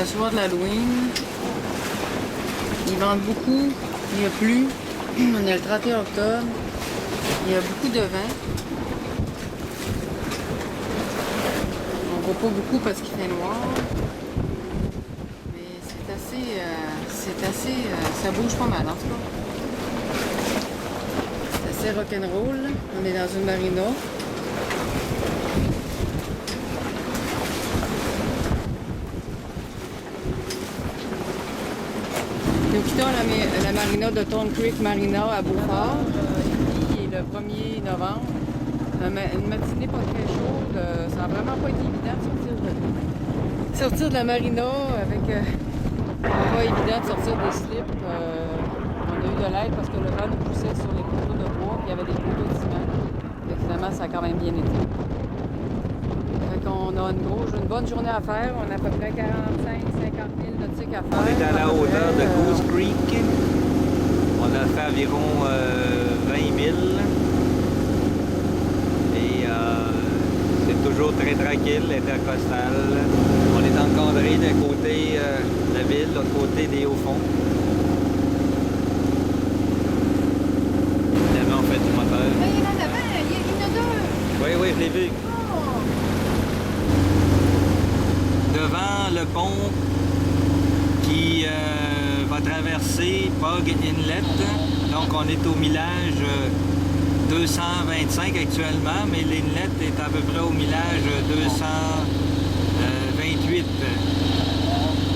le soir de l'Halloween. Ils vendent beaucoup, il n'y a plus. On est le 31 octobre. Il y a beaucoup de vent. On ne voit pas beaucoup parce qu'il fait noir. Mais c'est assez, ça bouge pas mal en tout cas. C'est assez rock'n'roll. On est dans une marina. Nous quittons la marina de Thorn Creek Marina à Beaufort. Ici est le 1er novembre. Une matinée pas très chaude. Ça n'a vraiment pas été évident de sortir de la marina avec... pas évident de sortir des slips. On a eu de l'aide parce que le vent nous poussait sur les poteaux de bois et il y avait des poteaux de ciment. Et finalement, ça a quand même bien été. On a une bonne journée à faire. On a à peu près 45-50 000 nautiques à faire. On est à la hauteur de Goose Creek. On a fait environ 20 000. Et c'est toujours très tranquille, intercostal. On est encadré d'un côté de la ville, de l'autre côté des hauts-fonds. Évidemment, on fait du moteur. Mais il y en a devant, il y en a deux. Oui, oui, je l'ai vu. Devant le pont qui va traverser Bug Inlet. Donc on est au millage 225 actuellement, mais l'inlet est à peu près au millage 228.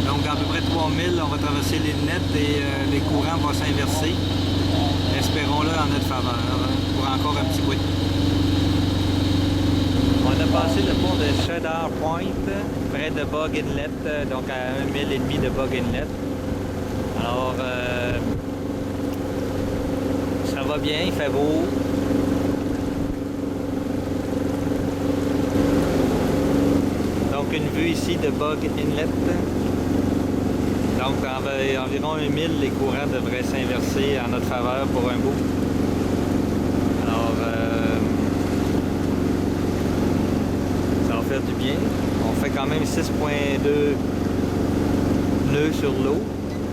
Donc à peu près 3000, on va traverser l'inlet et les courants vont s'inverser. Espérons-le en notre faveur pour encore un petit bout. On a passé le pont de Cedar Point, près de Bug Inlet, donc à 1 mile et demi de Bug Inlet. Alors, ça va bien, il fait beau. Donc, une vue ici de Bug Inlet. Donc, environ 1 mille, les courants devraient s'inverser en notre faveur pour un bout. Alors, faire du bien. On fait quand même 6,2 nœuds sur l'eau.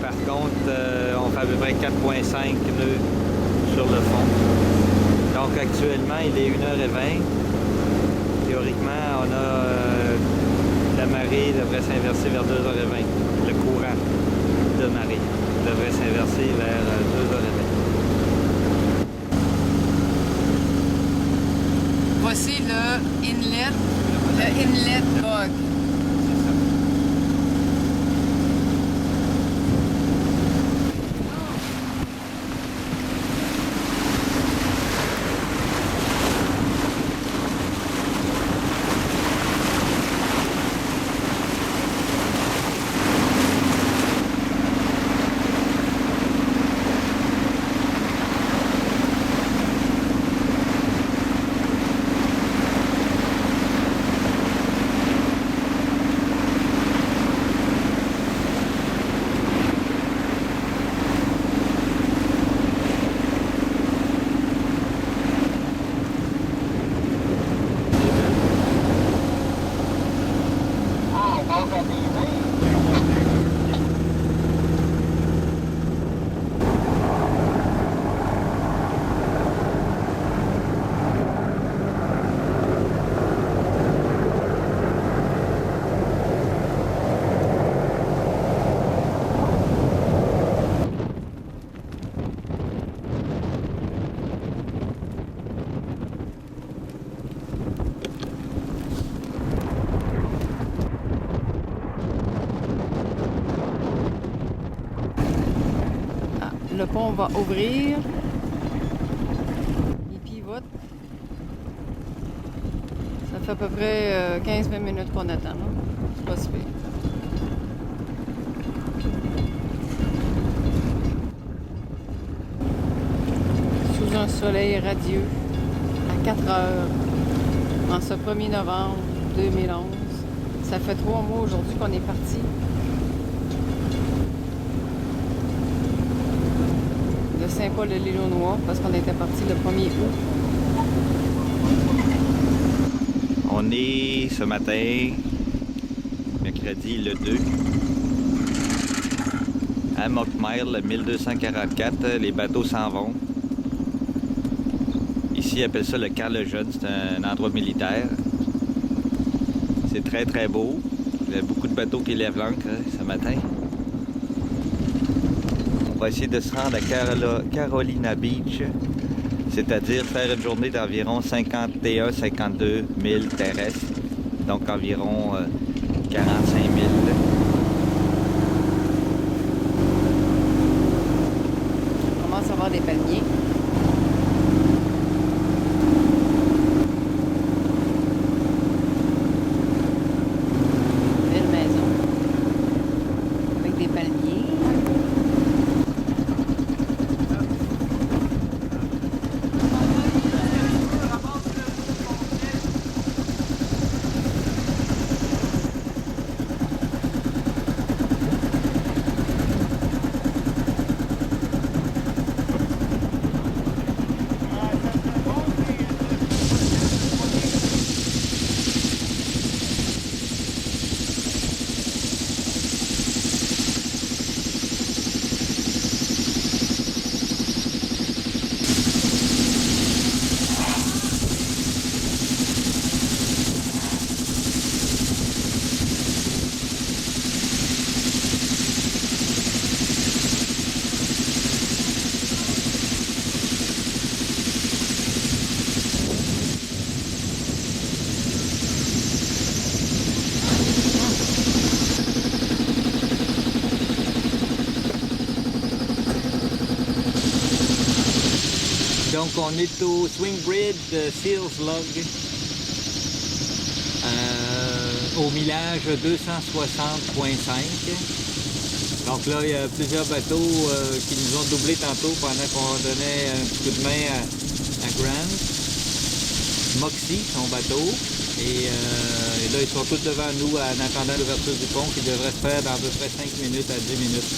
Par contre, on fait à peu près 4,5 nœuds sur le fond. Donc actuellement, il est 1h20. Théoriquement, on a la marée devrait s'inverser vers 2h20. Le courant de marée devrait s'inverser vers 2h20. Voici le inlet Bug. Le pont va ouvrir. Il pivote. Ça fait à peu près 15-20 minutes qu'on attend. C'est pas si pire. Sous un soleil radieux à 4 heures en ce 1er novembre 2011. Ça fait 3 mois aujourd'hui qu'on est parti. De Saint-Paul-de-l'Île-aux-Noix parce qu'on était parti le 1er août. On est ce matin, mercredi le 2. à Mockmile, le 1244, les bateaux s'en vont. Ici, ils appellent ça le Camp Lejeune, c'est un endroit militaire. C'est très très beau. Il y a beaucoup de bateaux qui lèvent l'ancre ce matin. On va essayer de se rendre à Carolina Beach, c'est-à-dire faire une journée d'environ 51-52 milles terrestres, donc environ 45 000. On commence à avoir des palmiers. Belle maison. Avec des palmiers. Donc on est au Swing Bridge de Seals Log, au millage 260.5. Donc là, il y a plusieurs bateaux qui nous ont doublé tantôt pendant qu'on donnait un petit coup de main à Grant. Moxie, son bateau. Et là, ils sont tous devant nous en attendant l'ouverture du pont qui devrait se faire dans à peu près 5 minutes à 10 minutes.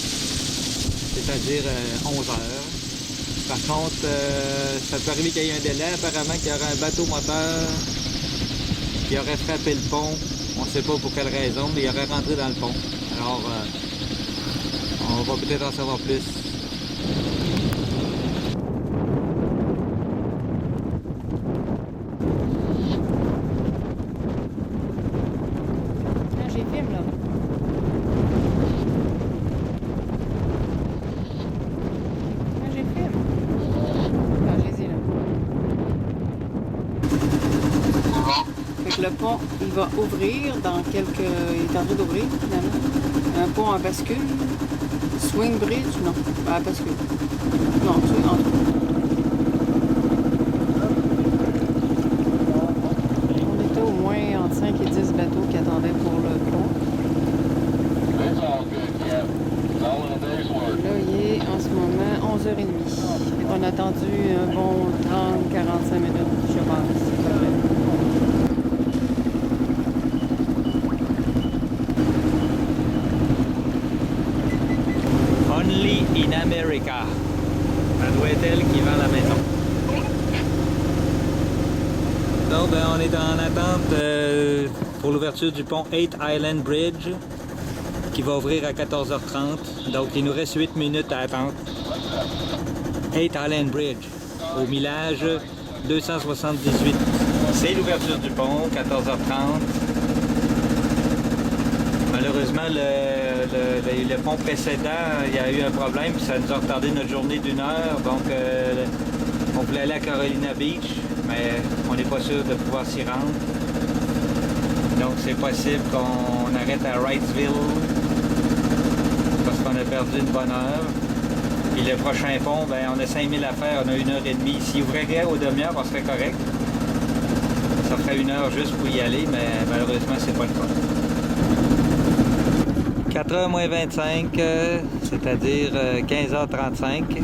C'est-à-dire 11 heures. Par contre, ça peut arriver qu'il y ait un délai. Apparemment qu'il y aurait un bateau moteur qui aurait frappé le pont. On ne sait pas pour quelle raison, mais il aurait rentré dans le pont. Alors, on va peut-être en savoir plus. Ah, j'ai film là. Ah, j'ai film. Ah, je les ai là. Fait que le pont, il va ouvrir dans quelques... Il est en train d'ouvrir, finalement. Un pont en bascule. Swing Bridge, non. À bascule. Non, c'est en tout. On était au moins entre 5 et 10 bateaux qui attendaient pour le pont. Là, il est en ce moment 11h30. On a attendu un bon 30-45 minutes, je pense. C'est pas vrai. Only in America. Ça doit être elle qui vend la maison. Donc, ben, on est en attente pour l'ouverture du pont 8 Island Bridge qui va ouvrir à 14h30. Donc, il nous reste 8 minutes à attendre. 8 Island Bridge, au millage 278. C'est l'ouverture du pont, 14h30. Malheureusement, le pont précédent, il y a eu un problème, puis ça nous a retardé notre journée d'1 heure. Donc, on voulait aller à Carolina Beach, mais on n'est pas sûr de pouvoir s'y rendre. Donc, c'est possible qu'on arrête à Wrightsville, parce qu'on a perdu une bonne heure. Puis le prochain pont, ben, on a 5000 à faire, on a 1h30. S'il ouvrait aux demi-heures, on serait correct. Ça ferait 1 heure juste pour y aller, mais malheureusement, c'est pas le cas. 4h moins 25, c'est-à-dire 15h35.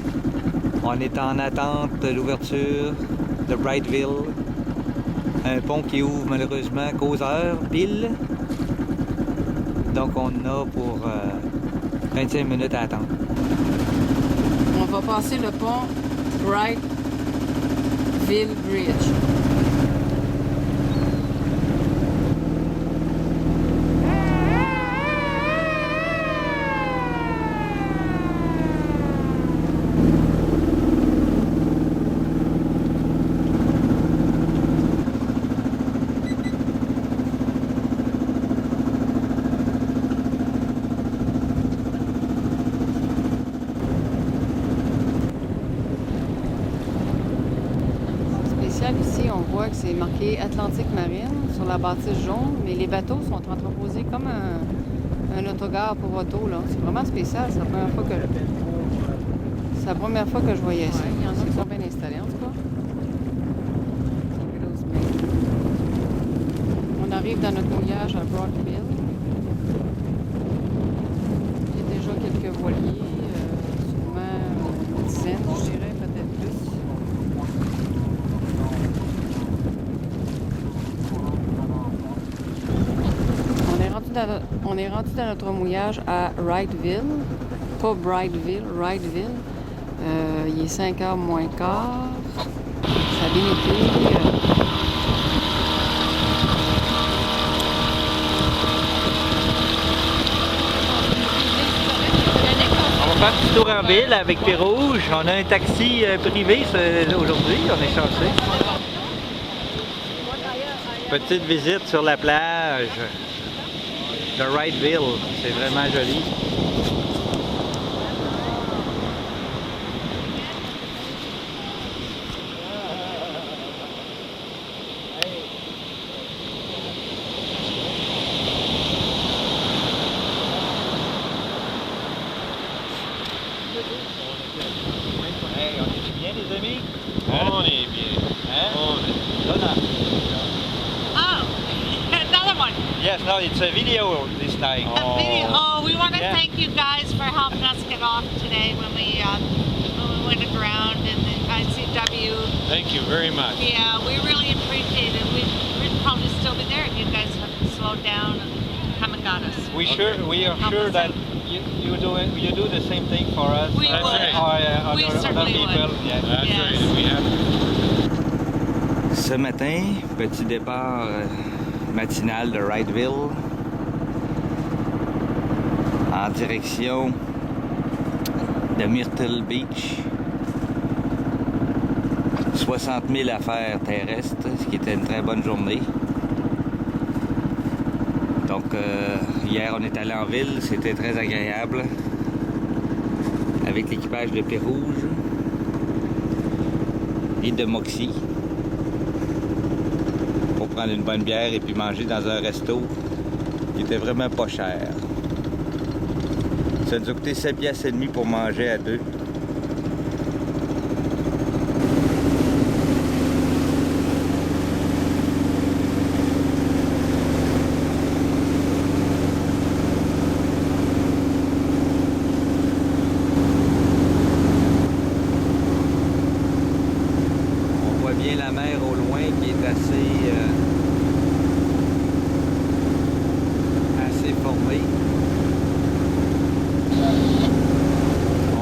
On est en attente de l'ouverture de Wrightsville. Un pont qui ouvre malheureusement qu'aux heures pile. Donc on a pour 25 minutes à attendre. On va passer le pont Wrightsville Bridge. voit que c'est marqué Atlantique Marine sur la bâtisse jaune, mais les bateaux sont entreposés comme un autogare pour auto, là. C'est vraiment spécial, c'est la première fois que je voyais ça. Il y en a qui sont bien installés, en tout cas. On arrive dans notre mouillage à Broadville. Il y a déjà quelques voiliers, sûrement une dizaine, je dirais, peut-être plus. On est rendu dans notre mouillage à Wrightville, pas Brightville, Wrightville. Il est 5h moins quart. Ça a bien été. On va faire un petit tour en ville avec Pérouge. On a un taxi privé aujourd'hui, on est chanceux. Petite visite sur la plage de Wrightville, c'est vraiment joli. Hey, on est bien les amis? On est bien. Hein? On est... Donna. Oh, another one. Yes, no, it's a video this time. A video. Oh, we want to Yeah. thank you guys for helping us get off today when we went aground in the ICW. Thank you very much. Yeah, we really appreciate it. We'd probably still be there if you guys had slowed down and come and got us. We are Help sure us that out. you do the same thing for us. We That's would. right. We certainly people. would. Yeah. That's Yes. right. We have... Ce matin, petit départ matinal de Wrightville en direction de Myrtle Beach. 60 000 à faire terrestre, ce qui était une très bonne journée. Donc hier on est allé en ville, c'était très agréable avec l'équipage de Pérouge et de Moxie pour prendre une bonne bière et puis manger dans un resto qui était vraiment pas cher. Ça nous a coûté 7 piastres et demi pour manger à deux. On voit bien la mer au loin qui est assez formée.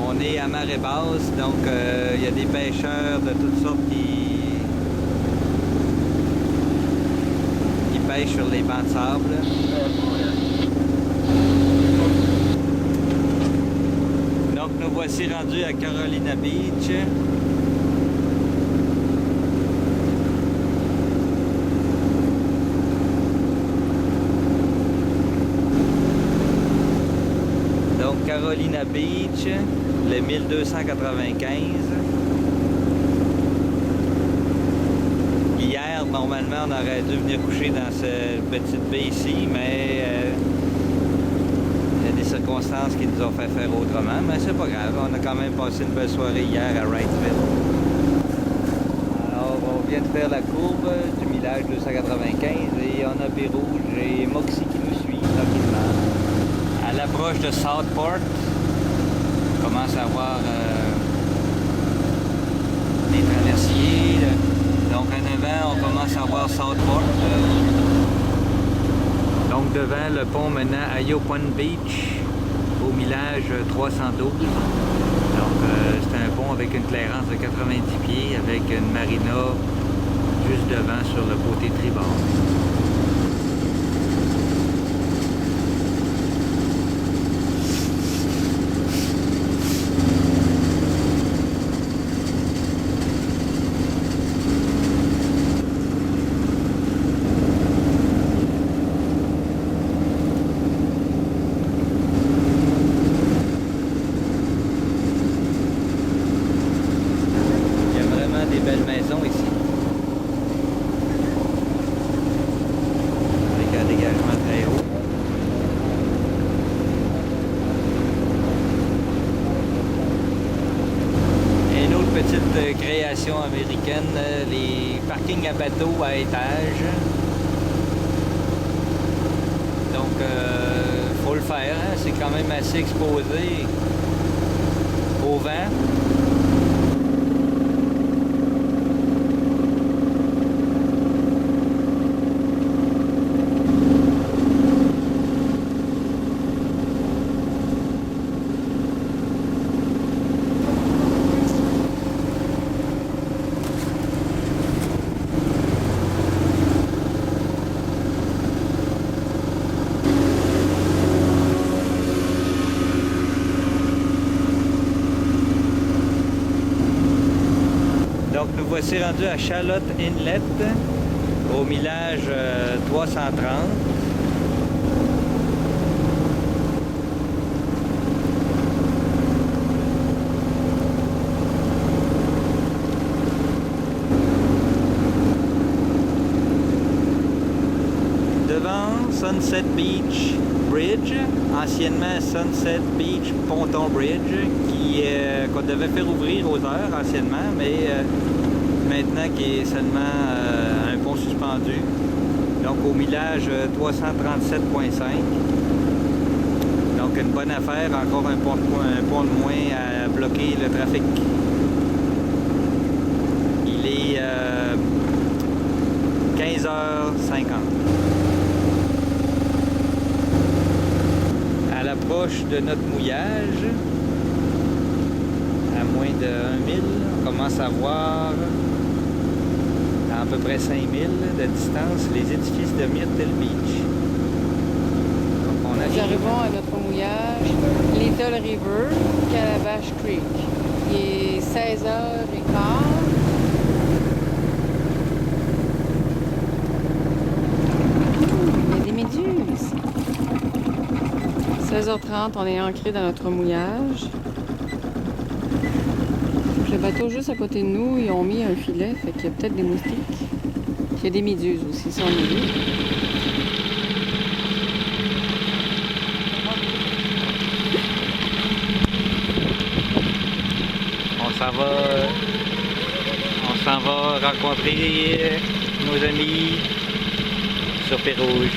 On est à marée basse, donc il y a des pêcheurs de toutes sortes qui pêchent sur les bancs de sable. Donc nous voici rendus à Carolina Beach. Donc Carolina Beach, le 1295. Hier, normalement, on aurait dû venir coucher dans cette petite baie ici, mais il y a des circonstances qui nous ont fait faire autrement, mais c'est pas grave. On a quand même passé une belle soirée hier à Wrightville. Alors, on vient de faire la courbe du millage 295 et on a Pérouge et Moxie qui nous suivent tranquillement. À l'approche de Southport, on commence à voir des traversiers. Donc en avant, on commence à voir Southport. Donc devant le pont maintenant à Yopon Beach, au millage 312. Donc c'est un pont avec une clairance de 90 pieds, avec une marina juste devant sur le côté tribord. Des belles maisons ici. américaine, les parkings à bateaux à étage. Donc, faut le faire, hein? C'est quand même assez exposé au vent. Donc nous voici rendus à Charlotte Inlet, au millage 330. Devant Sunset Beach Bridge, anciennement Sunset Beach Ponton Bridge, qu'on devait faire ouvrir aux heures anciennement, mais maintenant qui est seulement un pont suspendu. Donc au millage 337.5. Donc une bonne affaire, encore un pont de moins à bloquer le trafic. Il est 15h50. À l'approche de notre mouillage, à moins de 1 000, on commence à voir à peu près 5 000 de distance les édifices de Myrtle Beach. Donc on Nous arrivons à notre mouillage, Little River, Calabash Creek. Il est 16h15. Il y a des méduses. 16h30, on est ancré dans notre mouillage. Le bateau juste à côté de nous, ils ont mis un filet, fait qu'il y a peut-être des moustiques. Il y a des méduses aussi, ça on a vu. On s'en va rencontrer nos amis sur Pérouge.